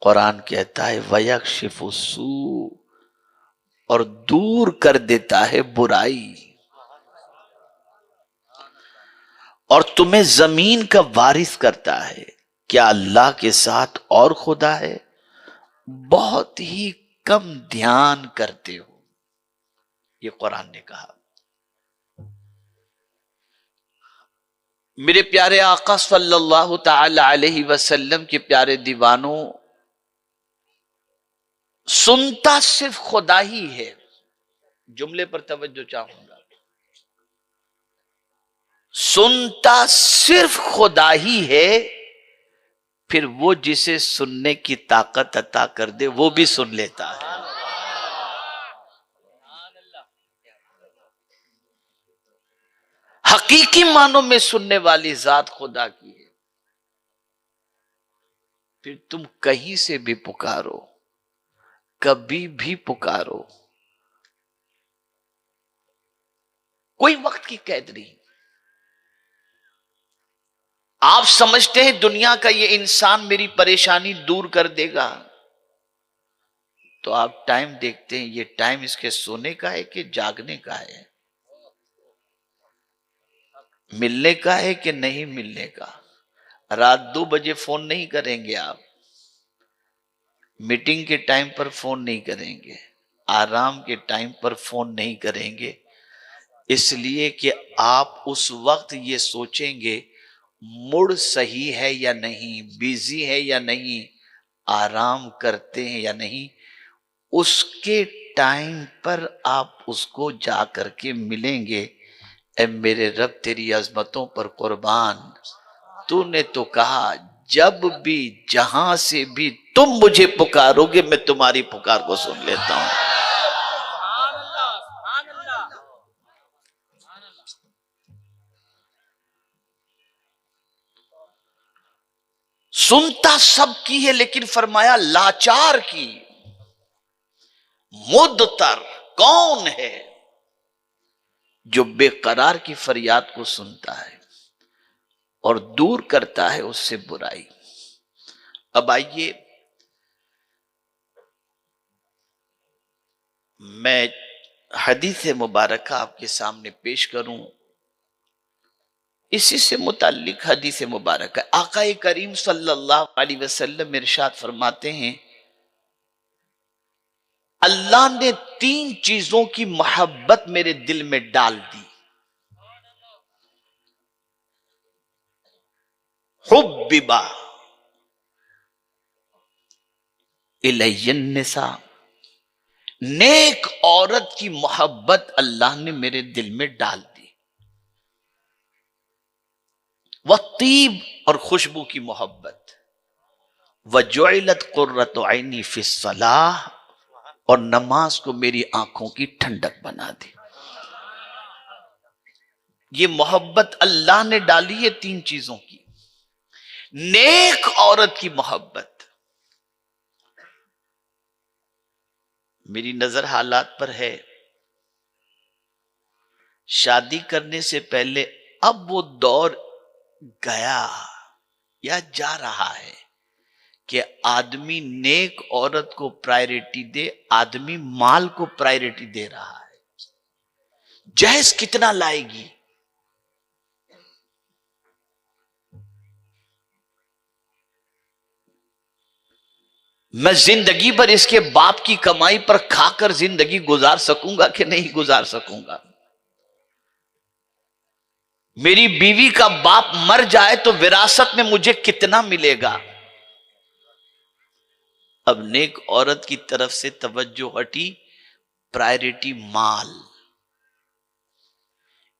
قرآن کہتا ہے وَيَكْشِفُ السُّوءَ، اور دور کر دیتا ہے برائی، اور تمہیں زمین کا وارث کرتا ہے۔ کیا اللہ کے ساتھ اور خدا ہے؟ بہت ہی کم دھیان کرتے ہو۔ یہ قرآن نے کہا۔ میرے پیارے آقا صلی اللہ تعالی علیہ وسلم کے پیارے دیوانوں، سنتا صرف خدا ہی ہے۔ جملے پر توجہ چاہوں گا، سنتا صرف خدا ہی ہے، پھر وہ جسے سننے کی طاقت عطا کر دے وہ بھی سن لیتا ہے۔ حقیقی معنوں میں سننے والی ذات خدا کی ہے۔ پھر تم کہیں سے بھی پکارو، کبھی بھی پکارو، کوئی وقت کی قید نہیں۔ آپ سمجھتے ہیں دنیا کا یہ انسان میری پریشانی دور کر دے گا، تو آپ ٹائم دیکھتے ہیں، یہ ٹائم اس کے سونے کا ہے کہ جاگنے کا ہے، ملنے کا ہے کہ نہیں ملنے کا۔ رات 2 بجے فون نہیں کریں گے آپ، میٹنگ کے ٹائم پر فون نہیں کریں گے، آرام کے ٹائم پر فون نہیں کریں گے، اس لیے کہ آپ اس وقت یہ سوچیں گے موڈ صحیح ہے یا نہیں، بیزی ہے یا نہیں، آرام کرتے ہیں یا نہیں۔ اس کے ٹائم پر آپ اس کو جا کر کے ملیں گے۔ اے میرے رب تیری عظمتوں پر قربان، تو نے تو کہا جب بھی جہاں سے بھی تم مجھے پکارو گے میں تمہاری پکار کو سن لیتا ہوں۔ سنتا سب کی ہے، لیکن فرمایا لاچار کی، مدتر کون ہے جو بے قرار کی فریاد کو سنتا ہے اور دور کرتا ہے اس سے برائی۔ اب آئیے میں حدیث مبارکہ آپ کے سامنے پیش کروں، اسی سے متعلق حدیث مبارکہ۔ آقا کریم صلی اللہ علیہ وسلم ارشاد فرماتے ہیں اللہ نے 3 چیزوں کی محبت میرے دل میں ڈال دی۔ حببا الی النساء، نیک عورت کی محبت اللہ نے میرے دل میں ڈال دی، والطیب، اور خوشبو کی محبت، وجعلت قرۃ عینی فی الصلاۃ، اور نماز کو میری آنکھوں کی ٹھنڈک بنا دی۔ یہ محبت اللہ نے ڈالی ہے 3 چیزوں کی۔ نیک عورت کی محبت، میری نظر حالات پر ہے، شادی کرنے سے پہلے اب وہ دور گیا یا جا رہا ہے کہ آدمی نیک عورت کو پرائرٹی دے، آدمی مال کو پرائرٹی دے رہا ہے۔ جہیز کتنا لائے گی، میں زندگی بھر اس کے باپ کی کمائی پر کھا کر زندگی گزار سکوں گا کہ نہیں گزار سکوں گا؟ میری بیوی کا باپ مر جائے تو وراثت میں مجھے کتنا ملے گا؟ اب نیک عورت کی طرف سے توجہ ہٹی، پرائرٹی مال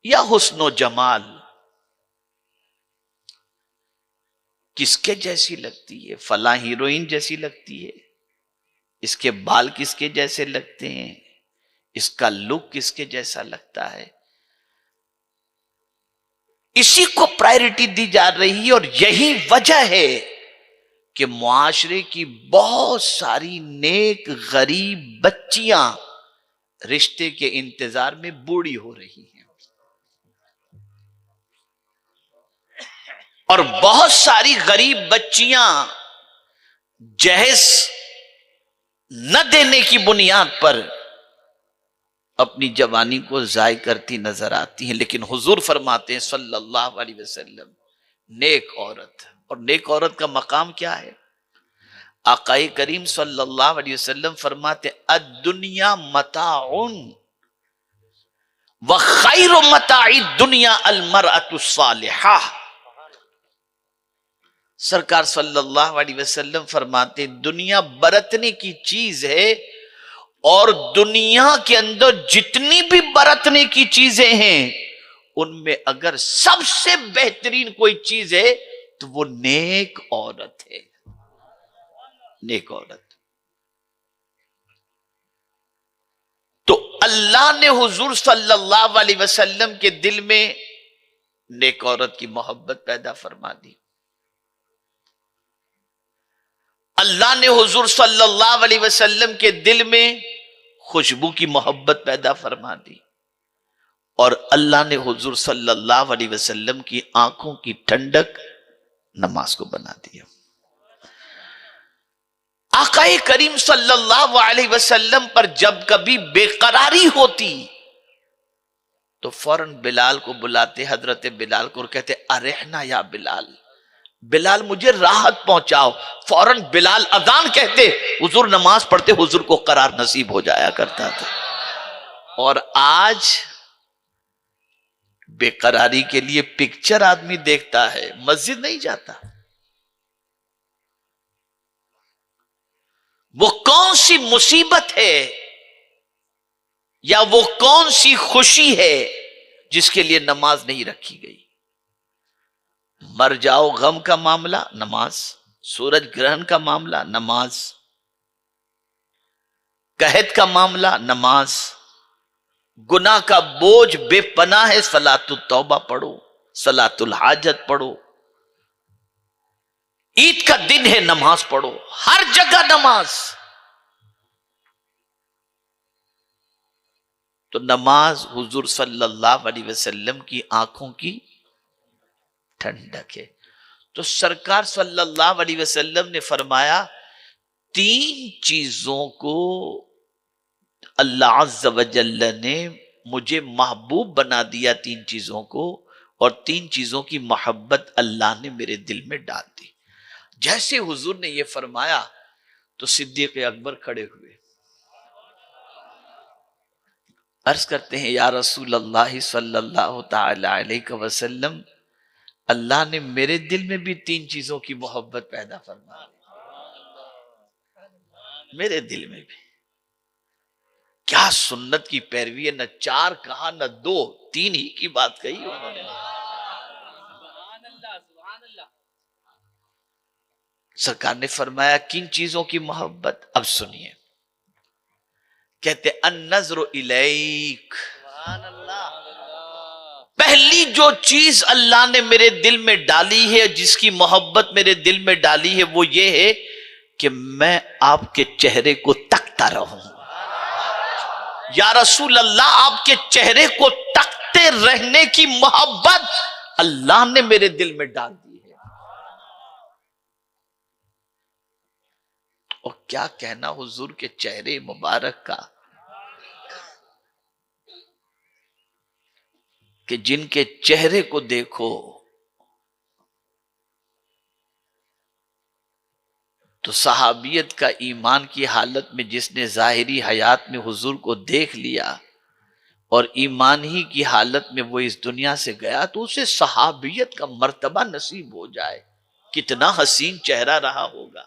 یا حسن و جمال، کس کے جیسی لگتی ہے؟ فلاں ہیروئن جیسی لگتی ہے، اس کے بال کس کے جیسے لگتے ہیں، اس کا لک کس کے جیسا لگتا ہے، اسی کو پرائرٹی دی جا رہی ہے۔ اور یہی وجہ ہے کہ معاشرے کی بہت ساری نیک غریب بچیاں رشتے کے انتظار میں بوڑھی ہو رہی ہیں، اور بہت ساری غریب بچیاں جہیز نہ دینے کی بنیاد پر اپنی جوانی کو ضائع کرتی نظر آتی ہیں، لیکن حضور فرماتے ہیں صلی اللہ علیہ وسلم نیک عورت، اور نیک عورت کا مقام کیا ہے؟ آقا کریم صلی اللہ علیہ وسلم فرماتے ہیں الدنیا متاع وخیر متاع الدنیا المرأة الصالحہ۔ سرکار صلی اللہ علیہ وسلم فرماتے ہیں دنیا برتنے کی چیز ہے، اور دنیا کے اندر جتنی بھی برتنے کی چیزیں ہیں ان میں اگر سب سے بہترین کوئی چیز ہے تو وہ نیک عورت ہے، نیک عورت۔ تو اللہ نے حضور صلی اللہ علیہ وسلم کے دل میں نیک عورت کی محبت پیدا فرما دی، اللہ نے حضور صلی اللہ علیہ وسلم کے دل میں خوشبو کی محبت پیدا فرما دی، اور اللہ نے حضور صلی اللہ علیہ وسلم کی آنکھوں کی ٹھنڈک نماز کو بنا دیا۔ آقا کریم صلی اللہ علیہ وسلم پر جب کبھی بے قراری ہوتی تو فوراً بلال کو بلاتے، حضرت بلال کو، اور کہتے ارحنا یا بلال، بلال مجھے راحت پہنچاؤ۔ فوراً بلال اذان کہتے، حضور نماز پڑھتے، حضور کو قرار نصیب ہو جایا کرتا تھا۔ اور آج بے قراری کے لیے پکچر آدمی دیکھتا ہے، مسجد نہیں جاتا۔ وہ کون سی مصیبت ہے یا وہ کون سی خوشی ہے جس کے لیے نماز نہیں رکھی گئی؟ مر جاؤ غم کا معاملہ نماز، سورج گرہن کا معاملہ نماز، قحط کا معاملہ نماز، گناہ کا بوجھ بے پناہ ہے صلاۃ التوبہ پڑھو، صلاۃ الحاجت پڑھو، عید کا دن ہے نماز پڑھو، ہر جگہ نماز۔ تو نماز حضور صلی اللہ علیہ وسلم کی آنکھوں کی ٹھنڈک ہے۔ تو سرکار صلی اللہ علیہ وسلم نے فرمایا تین چیزوں کو اللہ عز و جل نے مجھے محبوب بنا دیا، تین چیزوں کو، اور تین چیزوں کی محبت اللہ نے میرے دل میں ڈال دی۔ جیسے حضور نے یہ فرمایا تو صدیق اکبر کھڑے ہوئے، عرض کرتے ہیں یا رسول اللہ صلی اللہ تعالی علیہ وسلم، اللہ نے میرے دل میں بھی تین چیزوں کی محبت پیدا فرما دی، میرے دل میں بھی۔ کیا سنت کی پیروی ہے، نہ چار کہا نہ دو، تین ہی کی بات کہی انہوں نے۔ سرکار نے فرمایا کن چیزوں کی محبت؟ اب سنیے، کہتے النظر الیک، پہلی جو چیز اللہ نے میرے دل میں ڈالی ہے، جس کی محبت میرے دل میں ڈالی ہے، وہ یہ ہے کہ میں آپ کے چہرے کو تکتا رہوں۔ یا رسول اللہ، آپ کے چہرے کو تکتے رہنے کی محبت اللہ نے میرے دل میں ڈال دی ہے۔ اور کیا کہنا حضور کے چہرے مبارک کا، کہ جن کے چہرے کو دیکھو تو صحابیت کا ایمان کی حالت میں جس نے ظاہری حیات میں حضور کو دیکھ لیا اور ایمان ہی کی حالت میں وہ اس دنیا سے گیا، تو اسے صحابیت کا مرتبہ نصیب ہو جائے، کتنا حسین چہرہ رہا ہوگا۔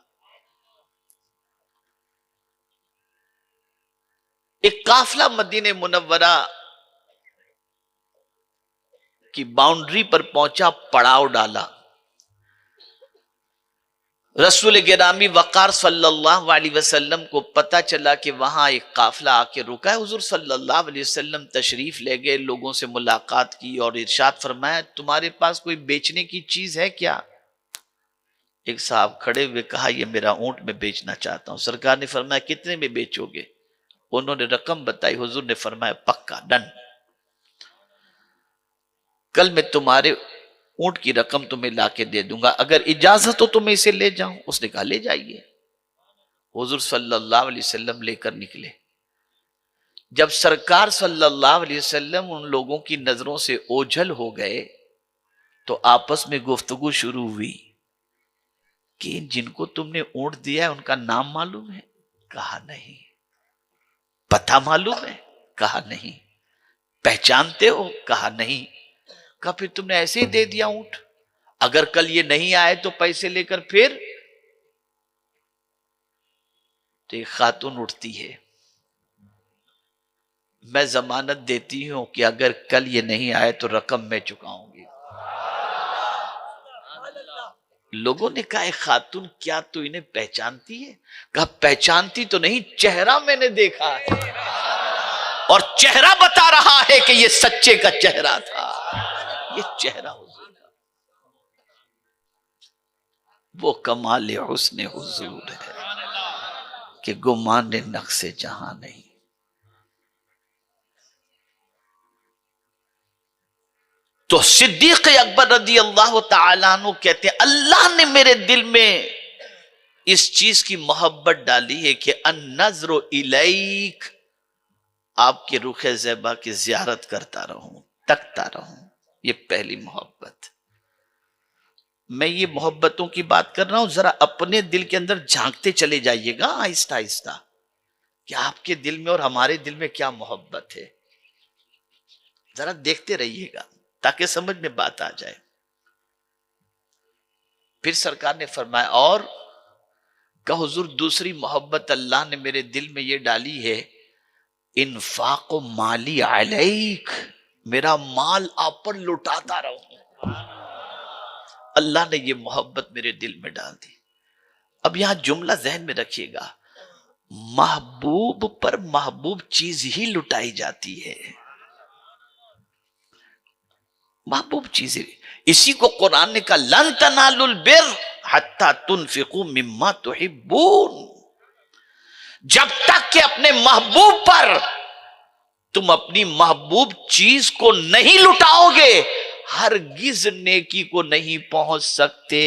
ایک قافلہ مدینہ منورہ کی باؤنڈری پر پہنچا، پڑاؤ ڈالا، رسول گرامی وقار صلی اللہ علیہ وسلم کو پتا چلا کہ وہاں ایک قافلہ آ کے رکا ہے۔ حضور صلی اللہ علیہ وسلم تشریف لے گئے، لوگوں سے ملاقات کی اور ارشاد فرمایا تمہارے پاس کوئی بیچنے کی چیز ہے کیا؟ ایک صاحب کھڑے ہوئے کہا یہ میرا اونٹ میں بیچنا چاہتا ہوں۔ سرکار نے فرمایا کتنے میں بیچو گے؟ انہوں نے رقم بتائی، حضور نے فرمایا پکا ڈن، کل میں تمہارے اونٹ کی رقم تمہیں لا کے دے دوں گا، اگر اجازت ہو تو میں اسے لے جاؤں؟ اس نے کہا لے جائیے۔ حضور صلی اللہ علیہ وسلم لے کر نکلے. جب سرکار صلی اللہ علیہ وسلم ان لوگوں کی نظروں سے اوجھل ہو گئے تو آپس میں گفتگو شروع ہوئی کہ جن کو تم نے اونٹ دیا ہے ان کا نام معلوم ہے؟ کہا نہیں. پتہ معلوم ہے؟ کہا نہیں. پہچانتے ہو؟ کہا نہیں. کہا پھر تم نے ایسے ہی دے دیا اونٹ؟ اگر کل یہ نہیں آئے تو پیسے لے کر پھر؟ تو ایک خاتون اٹھتی ہے، میں ضمانت دیتی ہوں کہ اگر کل یہ نہیں آئے تو رقم میں چکاؤں گی. لوگوں نے کہا اے خاتون کیا تو انہیں پہچانتی ہے؟ کہا پہچانتی تو نہیں، چہرہ میں نے دیکھا ہے اور چہرہ بتا رہا ہے کہ یہ سچے کا چہرہ تھا. یہ چہرہ حضور کا، وہ کمال حسن حضور ہے کہ گمان نقص جہاں نہیں. تو صدیق اکبر رضی اللہ تعالیٰ عنہ کہتے ہیں اللہ نے میرے دل میں اس چیز کی محبت ڈالی ہے کہ النظر الیک، آپ کے رخ زیبا کی زیارت کرتا رہوں، تکتا رہوں. یہ پہلی محبت. میں یہ محبتوں کی بات کر رہا ہوں، ذرا اپنے دل کے اندر جھانکتے چلے جائیے گا آہستہ آہستہ کہ آپ کے دل میں اور ہمارے دل میں کیا محبت ہے. ذرا دیکھتے رہیے گا تاکہ سمجھ میں بات آ جائے. پھر سرکار نے فرمایا اور کہ حضور دوسری محبت اللہ نے میرے دل میں یہ ڈالی ہے، انفاق و مالی علیک، میرا مال آپ پر لٹاتا رہوں. اللہ نے یہ محبت میرے دل میں ڈال دی. اب یہاں جملہ ذہن میں رکھیے گا، محبوب پر محبوب چیز ہی لٹائی جاتی ہے. محبوب چیزیں، اسی کو قرآن نے کہا لن تنالوا البر حتی تنفقوا مما تحبون. جب تک کہ اپنے محبوب پر تم اپنی محبوب چیز کو نہیں لٹاؤ گے ہرگز نیکی کو نہیں پہنچ سکتے.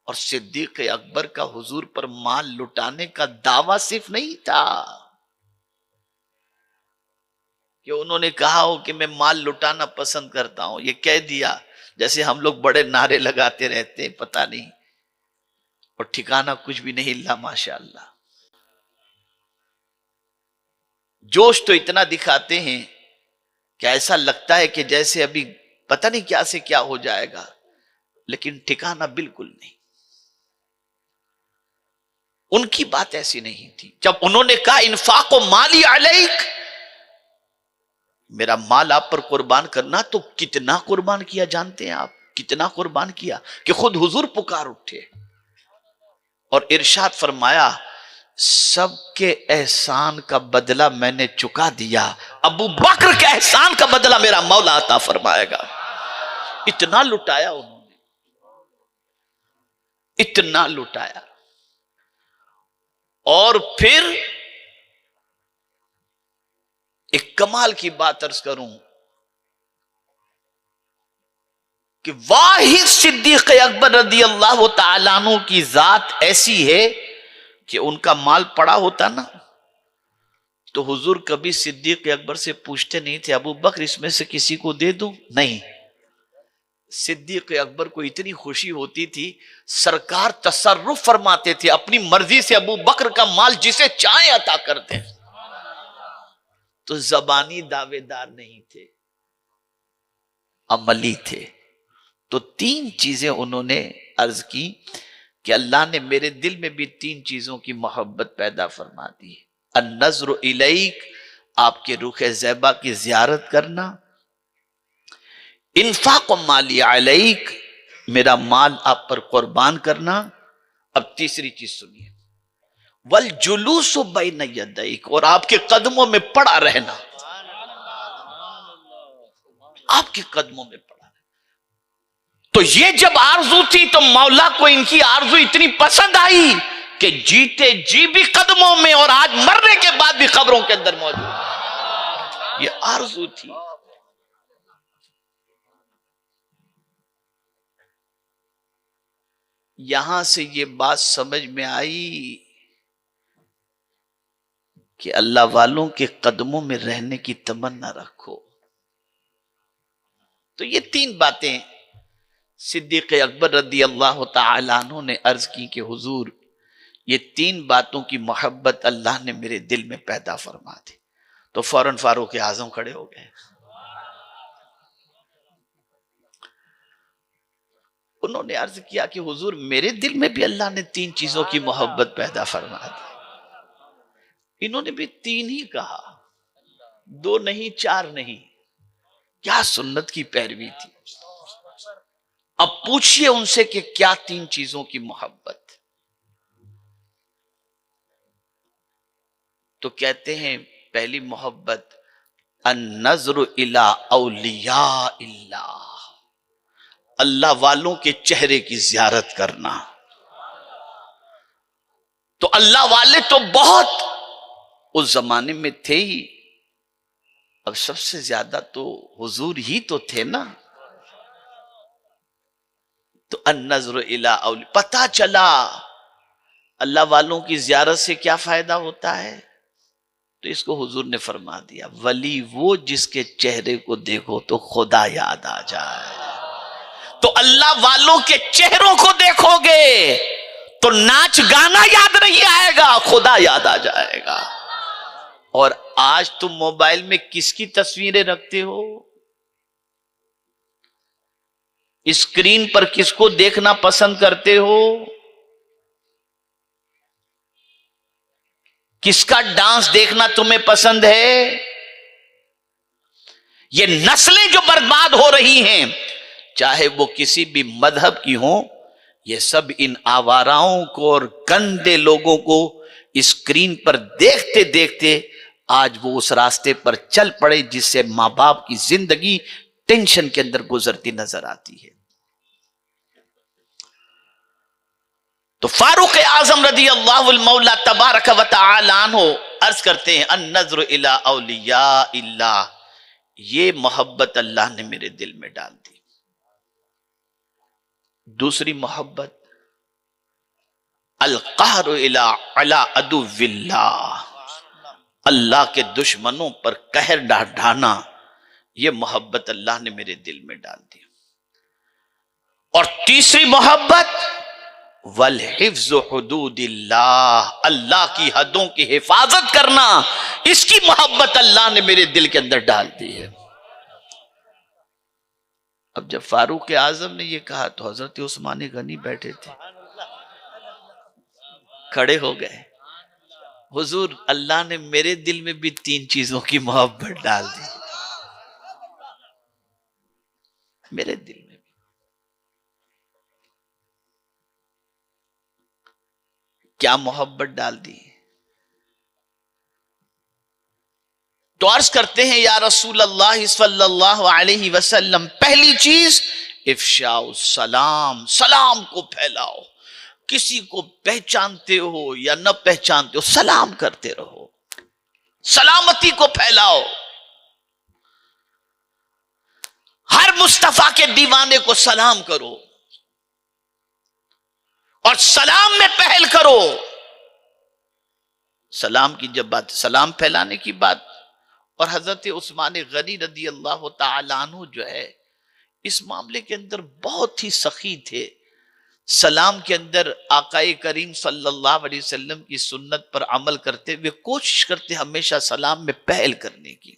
اور صدیق اکبر کا حضور پر مال لٹانے کا دعویٰ صرف نہیں تھا کہ انہوں نے کہا ہو کہ میں مال لٹانا پسند کرتا ہوں، یہ کہہ دیا جیسے ہم لوگ بڑے نعرے لگاتے رہتے ہیں پتہ نہیں اور ٹھکانہ کچھ بھی نہیں. اللہ ماشاء اللہ جوش تو اتنا دکھاتے ہیں کہ ایسا لگتا ہے کہ جیسے ابھی پتہ نہیں کیا سے کیا ہو جائے گا، لیکن ٹھکانہ بالکل نہیں. ان کی بات ایسی نہیں تھی. جب انہوں نے کہا انفاق و مالی علیک، میرا مال آپ پر قربان کرنا، تو کتنا قربان کیا جانتے ہیں آپ؟ کتنا قربان کیا کہ خود حضور پکار اٹھے اور ارشاد فرمایا سب کے احسان کا بدلہ میں نے چکا دیا، ابو بکر کے احسان کا بدلہ میرا مولا عطا فرمائے گا. اتنا لٹایا انہوں نے، اتنا لٹایا. اور پھر ایک کمال کی بات عرض کروں کہ واحد صدیق اکبر رضی اللہ تعالیٰ عنہ کی ذات ایسی ہے کہ ان کا مال پڑا ہوتا نا تو حضور کبھی صدیق اکبر سے پوچھتے نہیں تھے ابو بکر اس میں سے کسی کو دے دوں، نہیں. صدیق اکبر کو اتنی خوشی ہوتی تھی سرکار تصرف فرماتے تھے اپنی مرضی سے، ابو بکر کا مال جسے چاہیں عطا کرتے. تو زبانی دعوے دار نہیں تھے، عملی تھے. تو تین چیزیں انہوں نے عرض کی کہ اللہ نے میرے دل میں بھی تین چیزوں کی محبت پیدا فرما دی. النظر الیک، آپ کے رخ زیبا کی زیارت کرنا. انفاق مالی علیک، میرا مال آپ پر قربان کرنا. اب تیسری چیز سنیے، والجلوس بین یدیک، اور آپ کے قدموں میں پڑا رہنا. آپ کے قدموں میں پڑا رہنا. تو یہ جب آرزو تھی تو مولا کو ان کی آرزو اتنی پسند آئی کہ جیتے جی بھی قدموں میں اور آج مرنے کے بعد بھی قبروں کے اندر موجود. یہ آرزو تھی. یہاں سے یہ بات سمجھ میں آئی کہ اللہ والوں کے قدموں میں رہنے کی تمنا رکھو. تو یہ 3 باتیں صدیق اکبر رضی اللہ تعالی عنہ نے عرض کی کہ حضور یہ 3 باتوں کی محبت اللہ نے میرے دل میں پیدا فرما دی. تو فوراً فاروق اعظم کھڑے ہو گئے. انہوں نے عرض کیا کہ حضور میرے دل میں بھی اللہ نے 3 چیزوں کی محبت پیدا فرما دی. انہوں نے بھی 3 ہی کہا، 2 نہیں 4 نہیں. کیا سنت کی پیروی تھی. اب پوچھئے ان سے کہ کیا 3 چیزوں کی محبت. تو کہتے ہیں پہلی محبت النظر الی اولیاء اللہ، اللہ والوں کے چہرے کی زیارت کرنا. تو اللہ والے تو بہت اس زمانے میں تھے ہی، اب سب سے زیادہ تو حضور ہی تو تھے نا. تو النظر الی اولیاء، پتہ چلا اللہ والوں کی زیارت سے کیا فائدہ ہوتا ہے. تو اس کو حضور نے فرما دیا ولی وہ جس کے چہرے کو دیکھو تو خدا یاد آ جائے. تو اللہ والوں کے چہروں کو دیکھو گے تو ناچ گانا یاد نہیں آئے گا، خدا یاد آ جائے گا. اور آج تم موبائل میں کس کی تصویریں رکھتے ہو؟ اسکرین پر کس کو دیکھنا پسند کرتے ہو؟ کس کا ڈانس دیکھنا تمہیں پسند ہے؟ یہ نسلیں جو برباد ہو رہی ہیں چاہے وہ کسی بھی مذہب کی ہوں، یہ سب ان آواراؤں کو اور گندے لوگوں کو اسکرین پر دیکھتے دیکھتے آج وہ اس راستے پر چل پڑے جس سے ماں باپ کی زندگی ٹینشن کے اندر گزرتی نظر آتی ہے. تو فاروق اعظم رضی اللہ المولا تبارک و تعالی عنہ عرض کرتے ہیں النظر الی اولیاء اللہ، یہ محبت اللہ نے میرے دل میں ڈال دی. دوسری محبت القہر علی عدو اللہ، اللہ کے دشمنوں پر قہر ڈھانا، یہ محبت اللہ نے میرے دل میں ڈال دی. اور تیسری محبت والحفظ حدود اللہ، اللہ کی حدوں کی حفاظت کرنا، اس کی محبت اللہ نے میرے دل کے اندر ڈال دی ہے. اب جب فاروق اعظم نے یہ کہا تو حضرت عثمان غنی بیٹھے تھے، کھڑے ہو گئے. حضور اللہ نے میرے دل میں بھی 3 چیزوں کی محبت ڈال دی، میرے دل میں بھی. کیا محبت ڈال دی؟ تو عرض کرتے ہیں یا رسول اللہ صلی اللہ علیہ وسلم پہلی چیز افشاء السلام، سلام کو پھیلاؤ. کسی کو پہچانتے ہو یا نہ پہچانتے ہو سلام کرتے رہو، سلامتی کو پھیلاؤ. ہر مصطفیٰ کے دیوانے کو سلام کرو اور سلام میں پہل کرو. سلام کی جب بات، سلام پھیلانے کی بات، اور حضرت عثمان غنی رضی اللہ تعالی عنہ جو ہے اس معاملے کے اندر بہت ہی سخی تھے. سلام کے اندر آقا کریم صلی اللہ علیہ وسلم کی سنت پر عمل کرتے ہوئے کوشش کرتے ہمیشہ سلام میں پہل کرنے کی،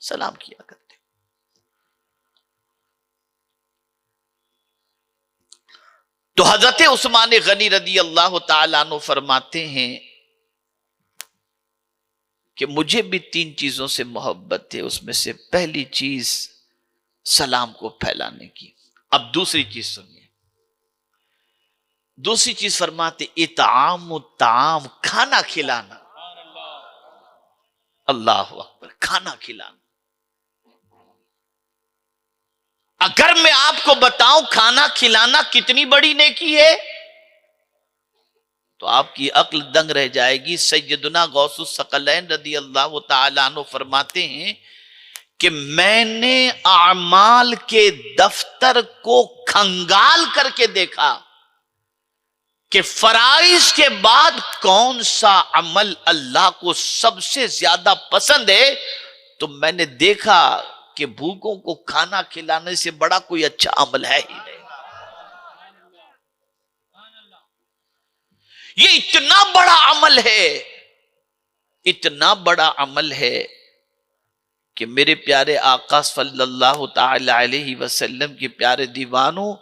سلام کیا کرتے. تو حضرت عثمان غنی رضی اللہ تعالیٰ عنہ فرماتے ہیں کہ مجھے بھی 3 چیزوں سے محبت ہے، اس میں سے پہلی چیز سلام کو پھیلانے کی. اب دوسری چیز سنیے، دوسری چیز فرماتے اطعام الطعام، کھانا کھلانا. اللہ اکبر، کھانا کھلانا. اگر میں آپ کو بتاؤں کھانا کھلانا کتنی بڑی نیکی ہے تو آپ کی عقل دنگ رہ جائے گی. سیدنا غوث الثقلین رضی اللہ تعالی عنہ فرماتے ہیں کہ میں نے اعمال کے دفتر کو کھنگال کر کے دیکھا کہ فرائض کے بعد کون سا عمل اللہ کو سب سے زیادہ پسند ہے، تو میں نے دیکھا کہ بھوکوں کو کھانا کھلانے سے بڑا کوئی اچھا عمل ہے ہی نہیں۔ یہ اتنا بڑا عمل ہے، اتنا بڑا عمل ہے کہ میرے پیارے آقا صلی اللہ تعالی علیہ وسلم کے پیارے دیوانوں،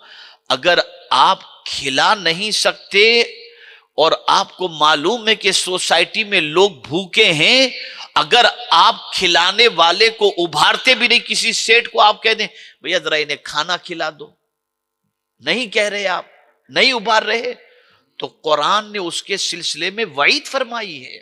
اگر آپ کھلا نہیں سکتے اور آپ کو معلوم ہے کہ سوسائٹی میں لوگ بھوکے ہیں، اگر آپ کھلانے والے کو ابھارتے بھی نہیں، کسی سیٹ کو آپ کہہ دیں بھیا ذرا انہیں کھانا کھلا دو، نہیں کہہ رہے، آپ نہیں ابھار رہے، تو قرآن نے اس کے سلسلے میں وعید فرمائی ہے